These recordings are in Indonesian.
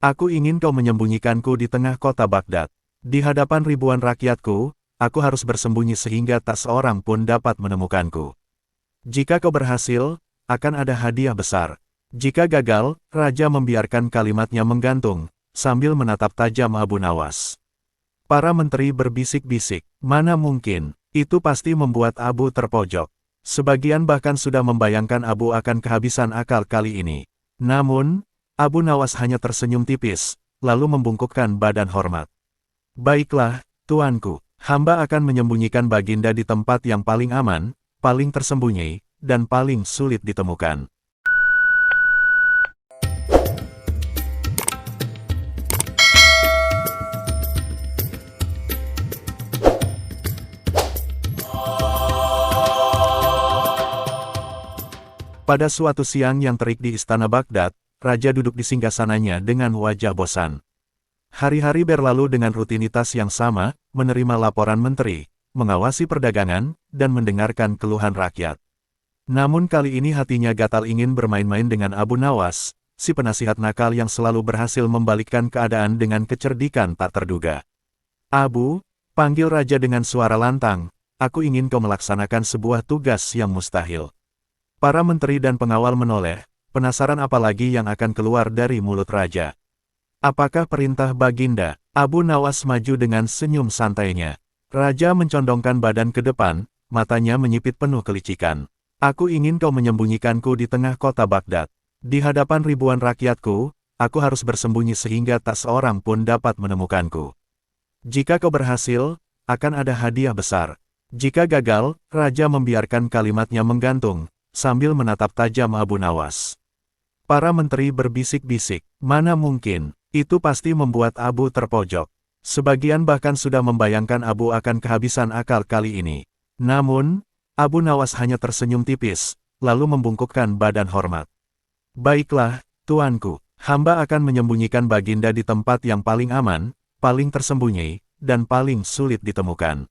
Aku ingin kau menyembunyikanku di tengah kota Baghdad. Di hadapan ribuan rakyatku, aku harus bersembunyi sehingga tak seorang pun dapat menemukanku. Jika kau berhasil, akan ada hadiah besar. Jika gagal, Raja membiarkan kalimatnya menggantung, sambil menatap tajam Abu Nawas. Para menteri berbisik-bisik, mana mungkin, itu pasti membuat Abu terpojok. Sebagian bahkan sudah membayangkan Abu akan kehabisan akal kali ini. Namun, Abu Nawas hanya tersenyum tipis, lalu membungkukkan badan hormat. Baiklah, tuanku, hamba akan menyembunyikan Baginda di tempat yang paling aman, paling tersembunyi, dan paling sulit ditemukan. Pada suatu siang yang terik di istana Baghdad, Raja duduk di singgasananya dengan wajah bosan. Hari-hari berlalu dengan rutinitas yang sama, menerima laporan menteri, mengawasi perdagangan, dan mendengarkan keluhan rakyat. Namun kali ini hatinya gatal ingin bermain-main dengan Abu Nawas, si penasihat nakal yang selalu berhasil membalikkan keadaan dengan kecerdikan tak terduga. Abu, panggil Raja dengan suara lantang, aku ingin kau melaksanakan sebuah tugas yang mustahil. Para menteri dan pengawal menoleh, penasaran apa lagi yang akan keluar dari mulut Raja. Apakah perintah Baginda? Abu Nawas maju dengan senyum santainya. Raja mencondongkan badan ke depan, matanya menyipit penuh kelicikan. Aku ingin kau menyembunyikanku di tengah kota Baghdad. Di hadapan ribuan rakyatku, aku harus bersembunyi sehingga tak seorang pun dapat menemukanku. Jika kau berhasil, akan ada hadiah besar. Jika gagal, Raja membiarkan kalimatnya menggantung, sambil menatap tajam Abu Nawas. Para menteri berbisik-bisik, mana mungkin, itu pasti membuat Abu terpojok. Sebagian bahkan sudah membayangkan Abu akan kehabisan akal kali ini. Namun, Abu Nawas hanya tersenyum tipis, lalu membungkukkan badan hormat. Baiklah, tuanku, hamba akan menyembunyikan Baginda di tempat yang paling aman, paling tersembunyi, dan paling sulit ditemukan.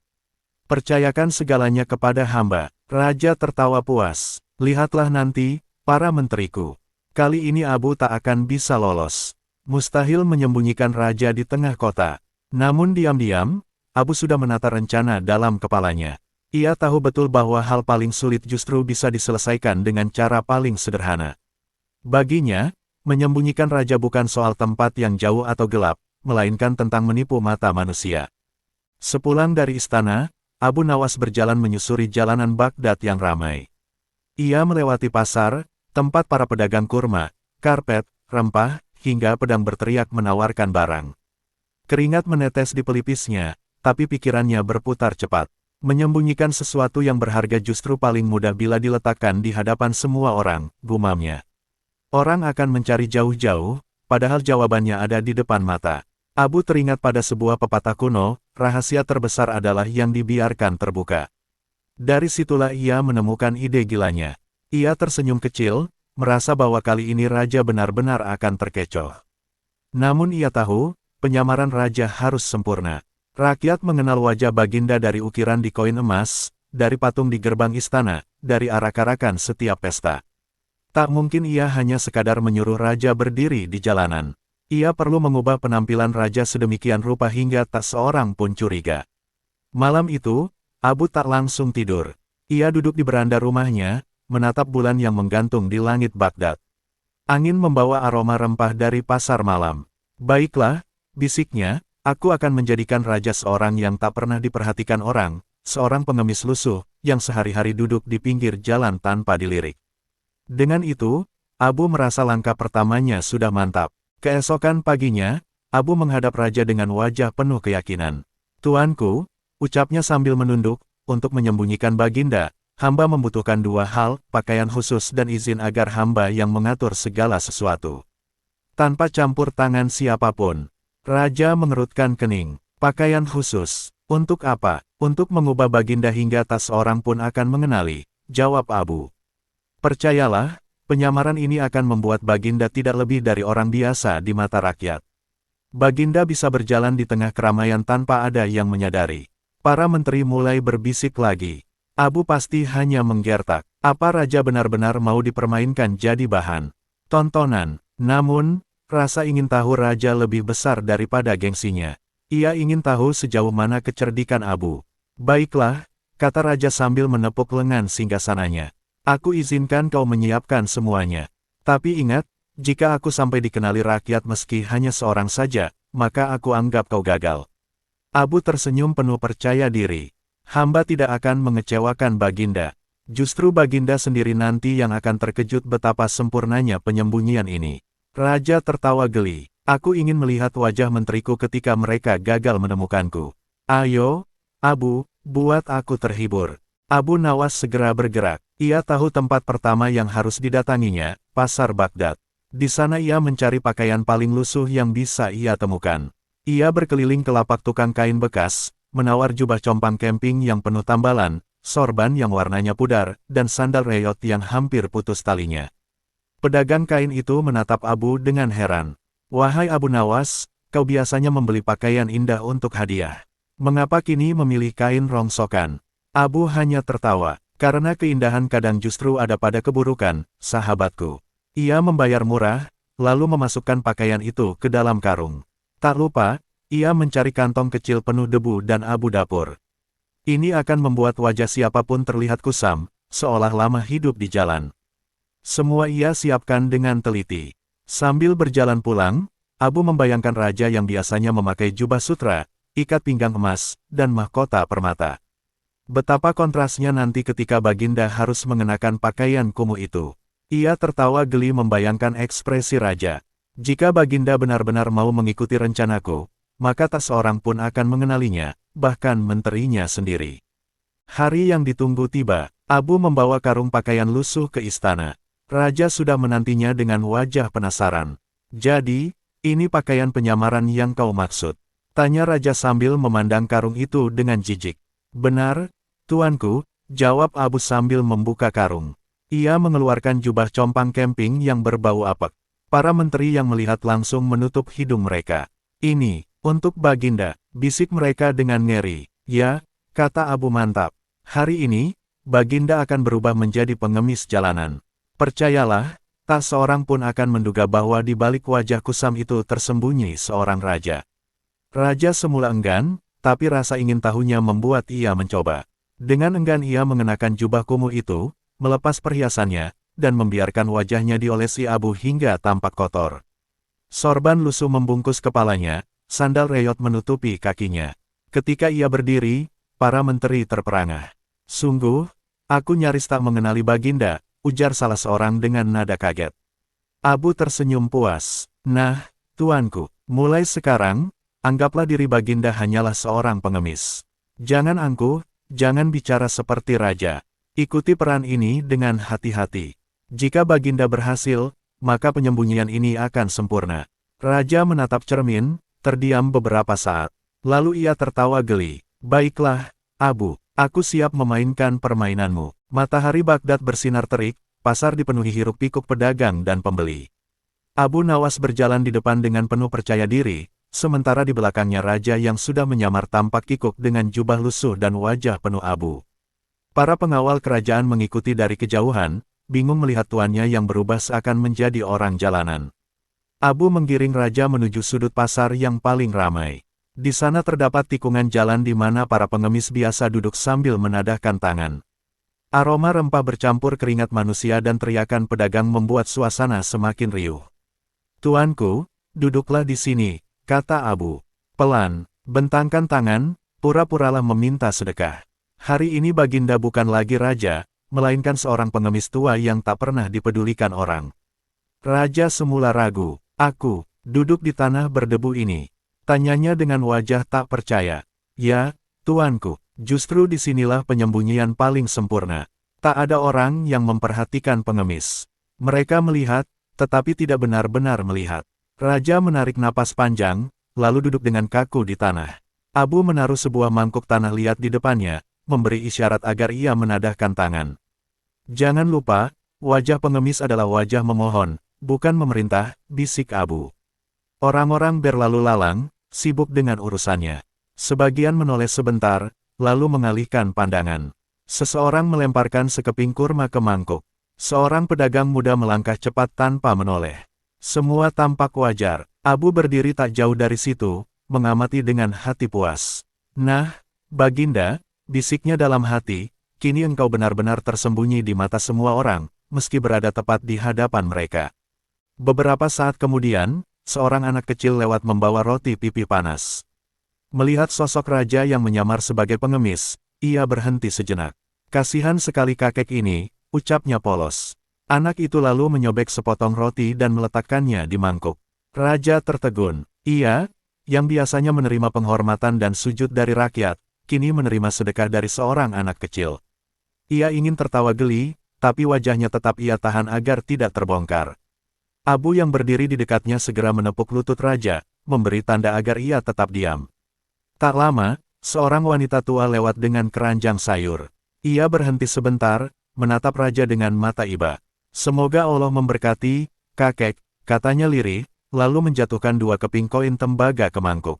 Percayakan segalanya kepada hamba. Raja tertawa puas. Lihatlah nanti, para menteriku. Kali ini Abu tak akan bisa lolos. Mustahil menyembunyikan Raja di tengah kota. Namun diam-diam, Abu sudah menata rencana dalam kepalanya. Ia tahu betul bahwa hal paling sulit justru bisa diselesaikan dengan cara paling sederhana. Baginya, menyembunyikan Raja bukan soal tempat yang jauh atau gelap, melainkan tentang menipu mata manusia. Sepulang dari istana, Abu Nawas berjalan menyusuri jalanan Baghdad yang ramai. Ia melewati pasar, tempat para pedagang kurma, karpet, rempah, hingga pedang berteriak menawarkan barang. Keringat menetes di pelipisnya, tapi pikirannya berputar cepat. Menyembunyikan sesuatu yang berharga justru paling mudah bila diletakkan di hadapan semua orang, gumamnya. Orang akan mencari jauh-jauh, padahal jawabannya ada di depan mata. Abu teringat pada sebuah pepatah kuno, rahasia terbesar adalah yang dibiarkan terbuka. Dari situlah ia menemukan ide gilanya. Ia tersenyum kecil, merasa bahwa kali ini Raja benar-benar akan terkecoh. Namun ia tahu, penyamaran Raja harus sempurna. Rakyat mengenal wajah Baginda dari ukiran di koin emas, dari patung di gerbang istana, dari arak-arakan setiap pesta. Tak mungkin ia hanya sekadar menyuruh Raja berdiri di jalanan. Ia perlu mengubah penampilan Raja sedemikian rupa hingga tak seorang pun curiga. Malam itu, Abu tak langsung tidur. Ia duduk di beranda rumahnya, menatap bulan yang menggantung di langit Baghdad. Angin membawa aroma rempah dari pasar malam. Baiklah, bisiknya, aku akan menjadikan Raja seorang yang tak pernah diperhatikan orang, seorang pengemis lusuh, yang sehari-hari duduk di pinggir jalan tanpa dilirik. Dengan itu, Abu merasa langkah pertamanya sudah mantap. Keesokan paginya, Abu menghadap Raja dengan wajah penuh keyakinan. Tuanku, ucapnya sambil menunduk, untuk menyembunyikan Baginda, hamba membutuhkan dua hal, pakaian khusus dan izin agar hamba yang mengatur segala sesuatu. Tanpa campur tangan siapapun, Raja mengerutkan kening. Pakaian khusus, untuk apa? Untuk mengubah Baginda hingga tak seorang pun akan mengenali, jawab Abu. Percayalah, penyamaran ini akan membuat Baginda tidak lebih dari orang biasa di mata rakyat. Baginda bisa berjalan di tengah keramaian tanpa ada yang menyadari. Para menteri mulai berbisik lagi. Abu pasti hanya menggertak. Apa Raja benar-benar mau dipermainkan jadi bahan tontonan? Namun, Rasa ingin tahu raja lebih besar daripada gengsinya. Ia ingin tahu sejauh mana kecerdikan Abu. Baiklah, kata raja sambil menepuk lengan singgasananya. Aku izinkan kau menyiapkan semuanya. Tapi ingat, jika aku sampai dikenali rakyat meski hanya seorang saja, maka aku anggap kau gagal. Abu tersenyum penuh percaya diri. Hamba tidak akan mengecewakan Baginda. Justru Baginda sendiri nanti yang akan terkejut betapa sempurnanya penyembunyian ini. Raja tertawa geli. Aku ingin melihat wajah menteriku ketika mereka gagal menemukanku. Ayo, Abu, buat aku terhibur. Abu Nawas segera bergerak. Ia tahu tempat pertama yang harus didatanginya, Pasar Baghdad. Di sana ia mencari pakaian paling lusuh yang bisa ia temukan. Ia berkeliling ke lapak tukang kain bekas, menawar jubah compang camping yang penuh tambalan, sorban yang warnanya pudar, dan sandal reyot yang hampir putus talinya. Pedagang kain itu menatap Abu dengan heran. Wahai Abu Nawas, kau biasanya membeli pakaian indah untuk hadiah. Mengapa kini memilih kain rongsokan? Abu hanya tertawa, karena keindahan kadang justru ada pada keburukan, sahabatku. Ia membayar murah, lalu memasukkan pakaian itu ke dalam karung. Tak lupa, ia mencari kantong kecil penuh debu dan abu dapur. Ini akan membuat wajah siapapun terlihat kusam, seolah lama hidup di jalan. Semua ia siapkan dengan teliti. Sambil berjalan pulang, Abu membayangkan raja yang biasanya memakai jubah sutra, ikat pinggang emas, dan mahkota permata. Betapa kontrasnya nanti ketika Baginda harus mengenakan pakaian kumuh itu. Ia tertawa geli membayangkan ekspresi raja. Jika Baginda benar-benar mau mengikuti rencanaku, maka tak seorang pun akan mengenalinya, bahkan menterinya sendiri. Hari yang ditunggu tiba, Abu membawa karung pakaian lusuh ke istana. Raja sudah menantinya dengan wajah penasaran. Jadi, ini pakaian penyamaran yang kau maksud? Tanya raja sambil memandang karung itu dengan jijik. Benar, tuanku, jawab Abu sambil membuka karung. Ia mengeluarkan jubah compang camping yang berbau apek. Para menteri yang melihat langsung menutup hidung mereka. Ini, untuk Baginda, bisik mereka dengan ngeri. Ya, kata Abu mantap. Hari ini, Baginda akan berubah menjadi pengemis jalanan. Percayalah, tak seorang pun akan menduga bahwa di balik wajah kusam itu tersembunyi seorang raja. Raja semula enggan, tapi rasa ingin tahunya membuat ia mencoba. Dengan enggan ia mengenakan jubah kumuh itu, melepas perhiasannya, dan membiarkan wajahnya diolesi abu hingga tampak kotor. Sorban lusuh membungkus kepalanya, sandal reyot menutupi kakinya. Ketika ia berdiri, para menteri terperangah. Sungguh, aku nyaris tak mengenali Baginda, ujar salah seorang dengan nada kaget. Abu tersenyum puas. Nah, tuanku, mulai sekarang, anggaplah diri Baginda hanyalah seorang pengemis. Jangan angkuh, jangan bicara seperti raja. Ikuti peran ini dengan hati-hati. Jika Baginda berhasil, maka penyembunyian ini akan sempurna. Raja menatap cermin, terdiam beberapa saat. Lalu ia tertawa geli. Baiklah, Abu, aku siap memainkan permainanmu. Matahari Baghdad bersinar terik, pasar dipenuhi hiruk-pikuk pedagang dan pembeli. Abu Nawas berjalan di depan dengan penuh percaya diri, sementara di belakangnya raja yang sudah menyamar tampak kikuk dengan jubah lusuh dan wajah penuh abu. Para pengawal kerajaan mengikuti dari kejauhan, bingung melihat tuannya yang berubah seakan menjadi orang jalanan. Abu menggiring raja menuju sudut pasar yang paling ramai. Di sana terdapat tikungan jalan di mana para pengemis biasa duduk sambil menadahkan tangan. Aroma rempah bercampur keringat manusia dan teriakan pedagang membuat suasana semakin riuh. Tuanku, duduklah di sini, kata Abu. Pelan, bentangkan tangan, pura-puralah meminta sedekah. Hari ini Baginda bukan lagi raja, melainkan seorang pengemis tua yang tak pernah dipedulikan orang. Raja semula ragu. Aku, duduk di tanah berdebu ini. Tanyanya dengan wajah tak percaya. Ya, tuanku, justru disinilah penyembunyian paling sempurna. Tak ada orang yang memperhatikan pengemis. Mereka melihat, tetapi tidak benar-benar melihat. Raja menarik napas panjang, lalu duduk dengan kaku di tanah. Abu menaruh sebuah mangkuk tanah liat di depannya, memberi isyarat agar ia menadahkan tangan. Jangan lupa, wajah pengemis adalah wajah memohon, bukan memerintah, bisik Abu. Orang-orang berlalu lalang, sibuk dengan urusannya. Sebagian menoleh sebentar, lalu mengalihkan pandangan. Seseorang melemparkan sekeping kurma ke mangkuk. Seorang pedagang muda melangkah cepat tanpa menoleh. Semua tampak wajar. Abu berdiri tak jauh dari situ, mengamati dengan hati puas. Nah, Baginda, bisiknya dalam hati, kini engkau benar-benar tersembunyi di mata semua orang, meski berada tepat di hadapan mereka. Beberapa saat kemudian, seorang anak kecil lewat membawa roti pipi panas. Melihat sosok raja yang menyamar sebagai pengemis, ia berhenti sejenak. Kasihan sekali kakek ini, ucapnya polos. Anak itu lalu menyobek sepotong roti dan meletakkannya di mangkuk. Raja tertegun. Ia, yang biasanya menerima penghormatan dan sujud dari rakyat, kini menerima sedekah dari seorang anak kecil. Ia ingin tertawa geli, tapi wajahnya tetap ia tahan agar tidak terbongkar. Abu yang berdiri di dekatnya segera menepuk lutut raja, memberi tanda agar ia tetap diam. Tak lama, seorang wanita tua lewat dengan keranjang sayur. Ia berhenti sebentar, menatap raja dengan mata iba. Semoga Allah memberkati, kakek, katanya lirih, lalu menjatuhkan 2 keping koin tembaga ke mangkuk.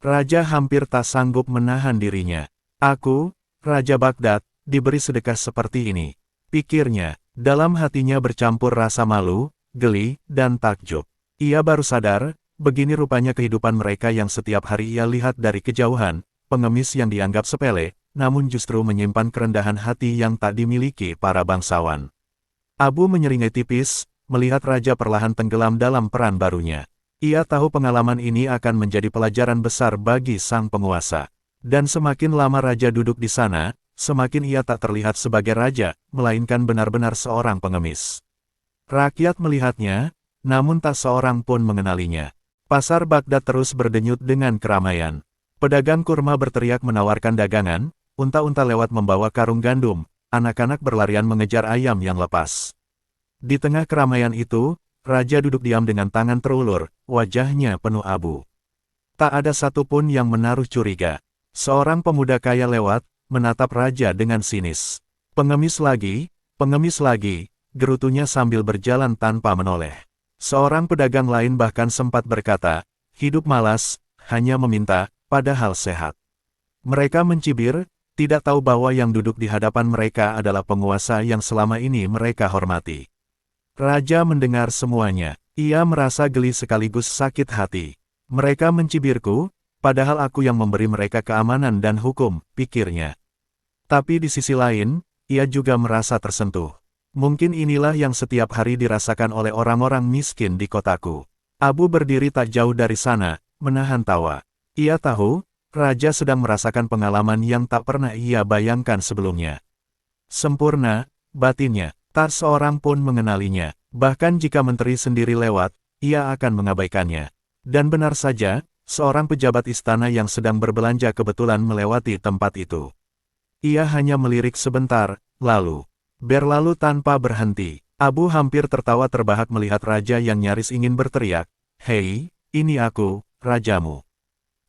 Raja hampir tak sanggup menahan dirinya. Aku, Raja Baghdad, diberi sedekah seperti ini. Pikirnya, dalam hatinya bercampur rasa malu, geli, dan takjub. Ia baru sadar, begini rupanya kehidupan mereka yang setiap hari ia lihat dari kejauhan, pengemis yang dianggap sepele, namun justru menyimpan kerendahan hati yang tak dimiliki para bangsawan. Abu menyeringai tipis, melihat raja perlahan tenggelam dalam peran barunya. Ia tahu pengalaman ini akan menjadi pelajaran besar bagi sang penguasa. Dan semakin lama raja duduk di sana, semakin ia tak terlihat sebagai raja, melainkan benar-benar seorang pengemis. Rakyat melihatnya, namun tak seorang pun mengenalinya. Pasar Baghdad terus berdenyut dengan keramaian. Pedagang kurma berteriak menawarkan dagangan, unta-unta lewat membawa karung gandum, anak-anak berlarian mengejar ayam yang lepas. Di tengah keramaian itu, raja duduk diam dengan tangan terulur, wajahnya penuh abu. Tak ada satupun yang menaruh curiga. Seorang pemuda kaya lewat, menatap raja dengan sinis. Pengemis lagi, gerutunya sambil berjalan tanpa menoleh. Seorang pedagang lain bahkan sempat berkata, hidup malas, hanya meminta, padahal sehat. Mereka mencibir, tidak tahu bahwa yang duduk di hadapan mereka adalah penguasa yang selama ini mereka hormati. Raja mendengar semuanya. Ia merasa geli sekaligus sakit hati. Mereka mencibirku, padahal aku yang memberi mereka keamanan dan hukum, pikirnya. Tapi di sisi lain, ia juga merasa tersentuh. Mungkin inilah yang setiap hari dirasakan oleh orang-orang miskin di kotaku. Abu berdiri tak jauh dari sana, menahan tawa. Ia tahu, raja sedang merasakan pengalaman yang tak pernah ia bayangkan sebelumnya. Sempurna, batinnya. Tak seorang pun mengenalinya, bahkan jika menteri sendiri lewat, ia akan mengabaikannya. Dan benar saja, seorang pejabat istana yang sedang berbelanja kebetulan melewati tempat itu. Ia hanya melirik sebentar, lalu berlalu tanpa berhenti. Abu hampir tertawa terbahak melihat raja yang nyaris ingin berteriak, "Hei, ini aku, rajamu."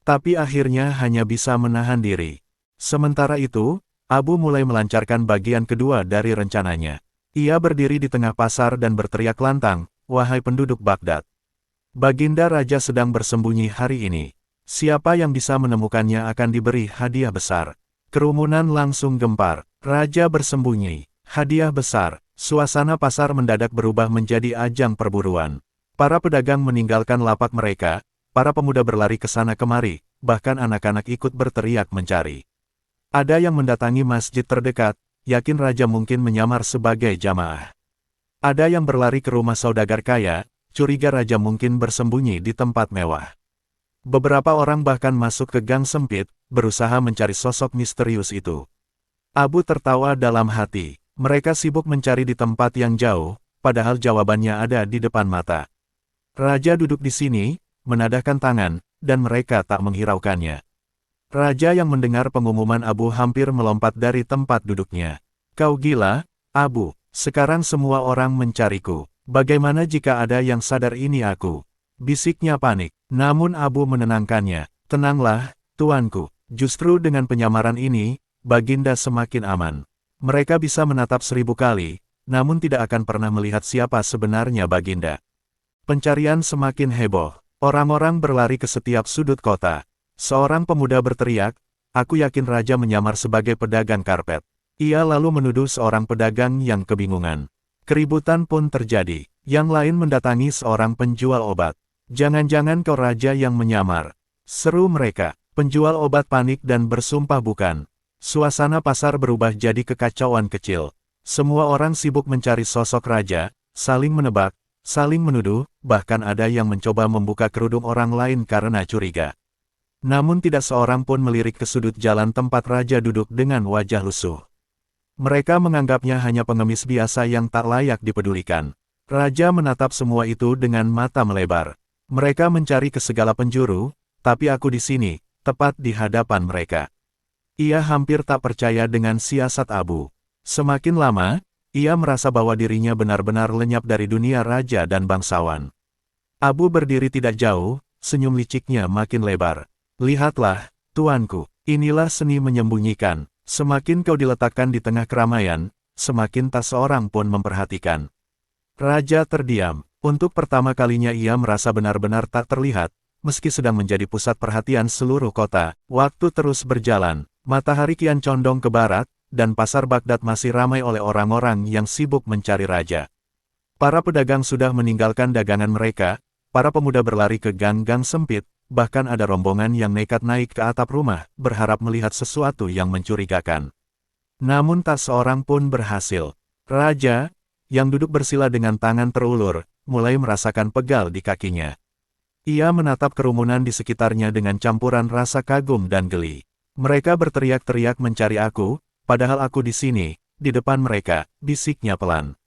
Tapi akhirnya hanya bisa menahan diri. Sementara itu, Abu mulai melancarkan bagian kedua dari rencananya. Ia berdiri di tengah pasar dan berteriak lantang, "Wahai penduduk Baghdad! Baginda Raja sedang bersembunyi hari ini. Siapa yang bisa menemukannya akan diberi hadiah besar." Kerumunan langsung gempar. Raja bersembunyi. Hadiah besar. Suasana pasar mendadak berubah menjadi ajang perburuan. Para pedagang meninggalkan lapak mereka, para pemuda berlari ke sana kemari, bahkan anak-anak ikut berteriak mencari. Ada yang mendatangi masjid terdekat, yakin raja mungkin menyamar sebagai jamaah. Ada yang berlari ke rumah saudagar kaya, curiga raja mungkin bersembunyi di tempat mewah. Beberapa orang bahkan masuk ke gang sempit, berusaha mencari sosok misterius itu. Abu tertawa dalam hati. Mereka sibuk mencari di tempat yang jauh, padahal jawabannya ada di depan mata. Raja duduk di sini, menadahkan tangan, dan mereka tak menghiraukannya. Raja yang mendengar pengumuman Abu hampir melompat dari tempat duduknya. "Kau gila, Abu, sekarang semua orang mencariku. Bagaimana jika ada yang sadar ini aku?" Bisiknya panik, namun Abu menenangkannya. "Tenanglah, tuanku, justru dengan penyamaran ini, Baginda semakin aman. Mereka bisa menatap 1000 kali, namun tidak akan pernah melihat siapa sebenarnya Baginda." Pencarian semakin heboh. Orang-orang berlari ke setiap sudut kota. Seorang pemuda berteriak, "Aku yakin raja menyamar sebagai pedagang karpet." Ia lalu menuduh seorang pedagang yang kebingungan. Keributan pun terjadi. Yang lain mendatangi seorang penjual obat. Jangan-jangan kau raja yang menyamar. Seru mereka. Penjual obat panik dan bersumpah bukan. Suasana pasar berubah jadi kekacauan kecil. Semua orang sibuk mencari sosok raja, saling menebak, saling menuduh, bahkan ada yang mencoba membuka kerudung orang lain karena curiga. Namun tidak seorang pun melirik ke sudut jalan tempat raja duduk dengan wajah lusuh. Mereka menganggapnya hanya pengemis biasa yang tak layak dipedulikan. Raja menatap semua itu dengan mata melebar. Mereka mencari ke segala penjuru, tapi aku di sini, tepat di hadapan mereka. Ia hampir tak percaya dengan siasat Abu. Semakin lama, ia merasa bahwa dirinya benar-benar lenyap dari dunia raja dan bangsawan. Abu berdiri tidak jauh, senyum liciknya makin lebar. Lihatlah, tuanku, inilah seni menyembunyikan. Semakin kau diletakkan di tengah keramaian, semakin tak seorang pun memperhatikan. Raja terdiam. Untuk pertama kalinya ia merasa benar-benar tak terlihat, meski sedang menjadi pusat perhatian seluruh kota. Waktu terus berjalan, matahari kian condong ke barat, dan pasar Baghdad masih ramai oleh orang-orang yang sibuk mencari raja. Para pedagang sudah meninggalkan dagangan mereka, para pemuda berlari ke gang-gang sempit, bahkan ada rombongan yang nekat naik ke atap rumah, berharap melihat sesuatu yang mencurigakan. Namun tak seorang pun berhasil. Raja, yang duduk bersila dengan tangan terulur, mulai merasakan pegal di kakinya. Ia menatap kerumunan di sekitarnya dengan campuran rasa kagum dan geli. Mereka berteriak-teriak mencari aku, padahal aku di sini, di depan mereka, bisiknya pelan.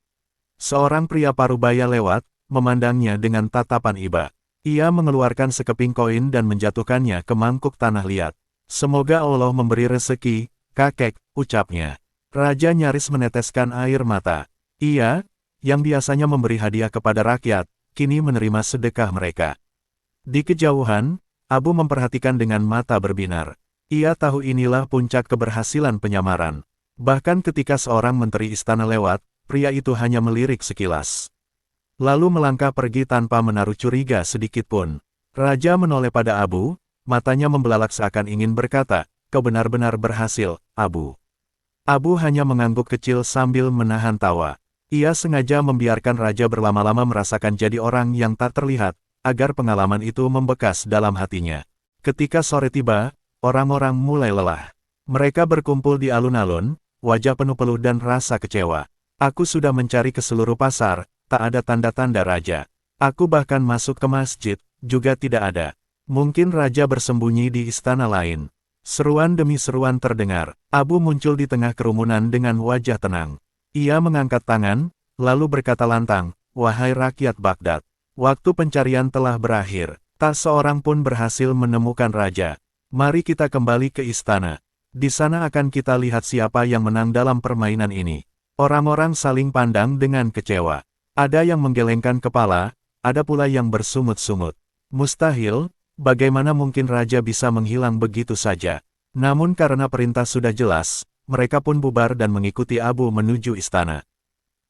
Seorang pria parubaya lewat, memandangnya dengan tatapan iba. Ia mengeluarkan sekeping koin dan menjatuhkannya ke mangkuk tanah liat. Semoga Allah memberi rezeki, kakek, ucapnya. Raja nyaris meneteskan air mata. Ia, yang biasanya memberi hadiah kepada rakyat, kini menerima sedekah mereka. Di kejauhan, Abu memperhatikan dengan mata berbinar. Ia tahu inilah puncak keberhasilan penyamaran. Bahkan ketika seorang menteri istana lewat, pria itu hanya melirik sekilas. Lalu melangkah pergi tanpa menaruh curiga sedikitpun. Raja menoleh pada Abu, matanya membelalak seakan ingin berkata, kau benar-benar berhasil, Abu. Abu hanya mengangguk kecil sambil menahan tawa. Ia sengaja membiarkan raja berlama-lama merasakan jadi orang yang tak terlihat, agar pengalaman itu membekas dalam hatinya. Ketika sore tiba, orang-orang mulai lelah. Mereka berkumpul di alun-alun, wajah penuh peluh dan rasa kecewa. Aku sudah mencari ke seluruh pasar, tak ada tanda-tanda raja. Aku bahkan masuk ke masjid, juga tidak ada. Mungkin raja bersembunyi di istana lain. Seruan demi seruan terdengar. Abu muncul di tengah kerumunan dengan wajah tenang. Ia mengangkat tangan, lalu berkata lantang, wahai rakyat Baghdad, waktu pencarian telah berakhir, tak seorang pun berhasil menemukan raja. Mari kita kembali ke istana. Di sana akan kita lihat siapa yang menang dalam permainan ini. Orang-orang saling pandang dengan kecewa. Ada yang menggelengkan kepala, ada pula yang bersungut-sungut. Mustahil, bagaimana mungkin raja bisa menghilang begitu saja? Namun karena perintah sudah jelas, mereka pun bubar dan mengikuti Abu menuju istana.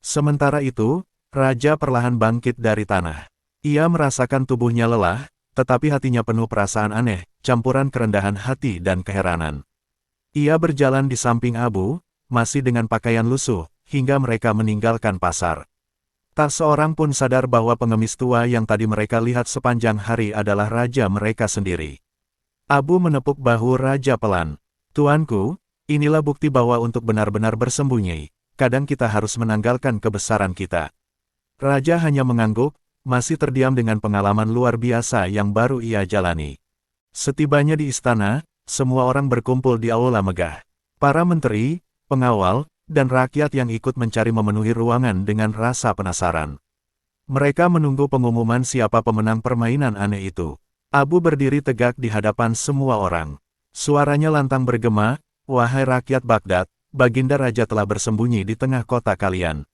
Sementara itu, raja perlahan bangkit dari tanah. Ia merasakan tubuhnya lelah, tetapi hatinya penuh perasaan aneh, campuran kerendahan hati dan keheranan. Ia berjalan di samping Abu, masih dengan pakaian lusuh, hingga mereka meninggalkan pasar. Tak seorang pun sadar bahwa pengemis tua yang tadi mereka lihat sepanjang hari adalah raja mereka sendiri. Abu menepuk bahu raja pelan. Tuanku, inilah bukti bahwa untuk benar-benar bersembunyi, kadang kita harus menanggalkan kebesaran kita. Raja hanya mengangguk, masih terdiam dengan pengalaman luar biasa yang baru ia jalani. Setibanya di istana, semua orang berkumpul di aula megah. Para menteri, pengawal, dan rakyat yang ikut mencari memenuhi ruangan dengan rasa penasaran. Mereka menunggu pengumuman siapa pemenang permainan aneh itu. Abu berdiri tegak di hadapan semua orang. Suaranya lantang bergema, wahai rakyat Baghdad, Baginda Raja telah bersembunyi di tengah kota kalian.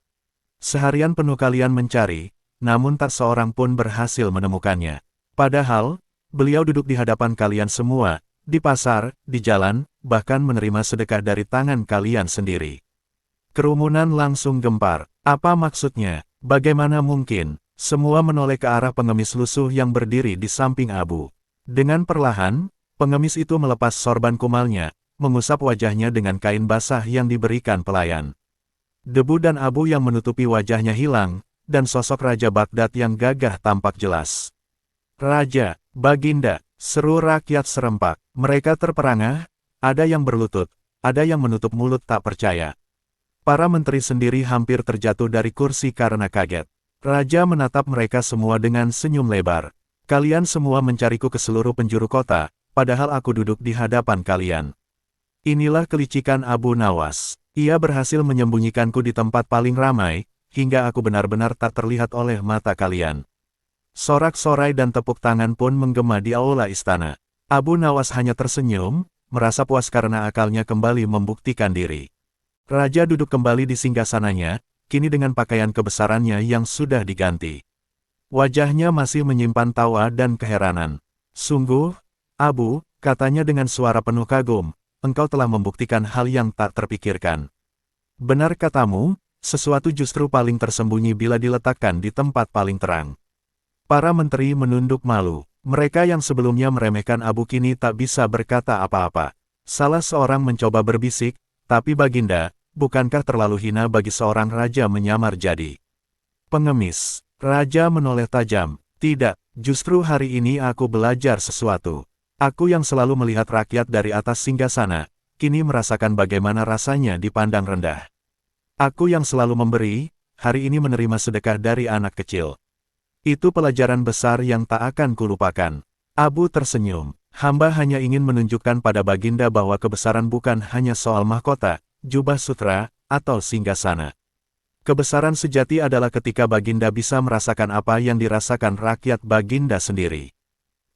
Seharian penuh kalian mencari, namun tak seorang pun berhasil menemukannya. Padahal, beliau duduk di hadapan kalian semua, di pasar, di jalan, bahkan menerima sedekah dari tangan kalian sendiri. Kerumunan langsung gempar. Apa maksudnya? Bagaimana mungkin? Semua menoleh ke arah pengemis lusuh yang berdiri di samping Abu. Dengan perlahan, pengemis itu melepas sorban kumalnya, mengusap wajahnya dengan kain basah yang diberikan pelayan. Debu dan abu yang menutupi wajahnya hilang, dan sosok Raja Baghdad yang gagah tampak jelas. "Raja, Baginda," seru rakyat serempak. Mereka terperangah, ada yang berlutut, ada yang menutup mulut tak percaya. Para menteri sendiri hampir terjatuh dari kursi karena kaget. Raja menatap mereka semua dengan senyum lebar. "Kalian semua mencariku ke seluruh penjuru kota, padahal aku duduk di hadapan kalian. Inilah kelicikan Abu Nawas. Ia berhasil menyembunyikanku di tempat paling ramai, hingga aku benar-benar tak terlihat oleh mata kalian." Sorak-sorai dan tepuk tangan pun menggema di aula istana. Abu Nawas hanya tersenyum, merasa puas karena akalnya kembali membuktikan diri. Raja duduk kembali di singgasananya, kini dengan pakaian kebesarannya yang sudah diganti. Wajahnya masih menyimpan tawa dan keheranan. "Sungguh, Abu," katanya dengan suara penuh kagum, "engkau telah membuktikan hal yang tak terpikirkan. Benar katamu, sesuatu justru paling tersembunyi bila diletakkan di tempat paling terang." Para menteri menunduk malu. Mereka yang sebelumnya meremehkan Abu kini tak bisa berkata apa-apa. Salah seorang mencoba berbisik, "Tapi Baginda, bukankah terlalu hina bagi seorang raja menyamar jadi pengemis?" Raja menoleh tajam. "Tidak, justru hari ini aku belajar sesuatu. Aku yang selalu melihat rakyat dari atas singgasana, kini merasakan bagaimana rasanya dipandang rendah. Aku yang selalu memberi, hari ini menerima sedekah dari anak kecil. Itu pelajaran besar yang tak akan kulupakan." Abu tersenyum. "Hamba hanya ingin menunjukkan pada Baginda bahwa kebesaran bukan hanya soal mahkota, jubah sutra, atau singgasana. Kebesaran sejati adalah ketika Baginda bisa merasakan apa yang dirasakan rakyat Baginda sendiri."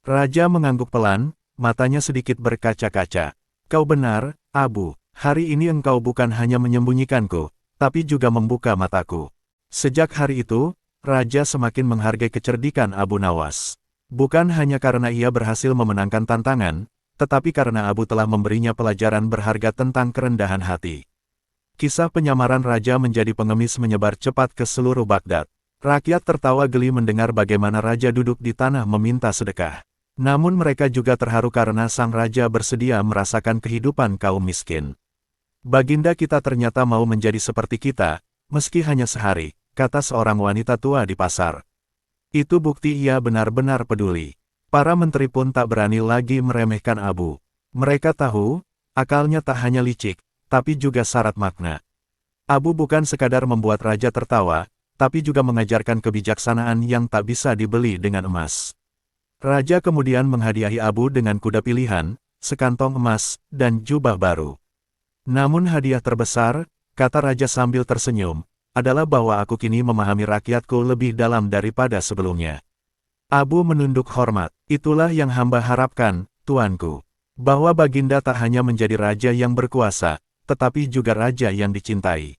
Raja mengangguk pelan, matanya sedikit berkaca-kaca. "Kau benar, Abu. Hari ini engkau bukan hanya menyembunyikanku, tapi juga membuka mataku." Sejak hari itu, Raja semakin menghargai kecerdikan Abu Nawas. Bukan hanya karena ia berhasil memenangkan tantangan, tetapi karena Abu telah memberinya pelajaran berharga tentang kerendahan hati. Kisah penyamaran raja menjadi pengemis menyebar cepat ke seluruh Baghdad. Rakyat tertawa geli mendengar bagaimana raja duduk di tanah meminta sedekah. Namun mereka juga terharu karena sang raja bersedia merasakan kehidupan kaum miskin. "Baginda kita ternyata mau menjadi seperti kita, meski hanya sehari," kata seorang wanita tua di pasar. Itu bukti ia benar-benar peduli. Para menteri pun tak berani lagi meremehkan Abu. Mereka tahu, akalnya tak hanya licik, tapi juga syarat makna. Abu bukan sekadar membuat raja tertawa, tapi juga mengajarkan kebijaksanaan yang tak bisa dibeli dengan emas. Raja kemudian menghadiahi Abu dengan kuda pilihan, sekantong emas, dan jubah baru. "Namun hadiah terbesar," kata raja sambil tersenyum, "adalah bahwa aku kini memahami rakyatku lebih dalam daripada sebelumnya." Abu menunduk hormat. "Itulah yang hamba harapkan, tuanku. Bahwa Baginda tak hanya menjadi raja yang berkuasa, tetapi juga raja yang dicintai."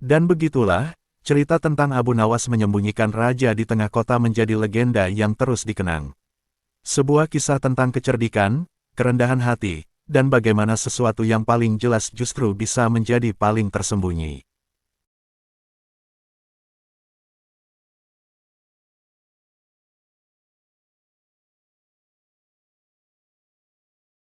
Dan begitulah, cerita tentang Abu Nawas menyembunyikan raja di tengah kota menjadi legenda yang terus dikenang. Sebuah kisah tentang kecerdikan, kerendahan hati, dan bagaimana sesuatu yang paling jelas justru bisa menjadi paling tersembunyi.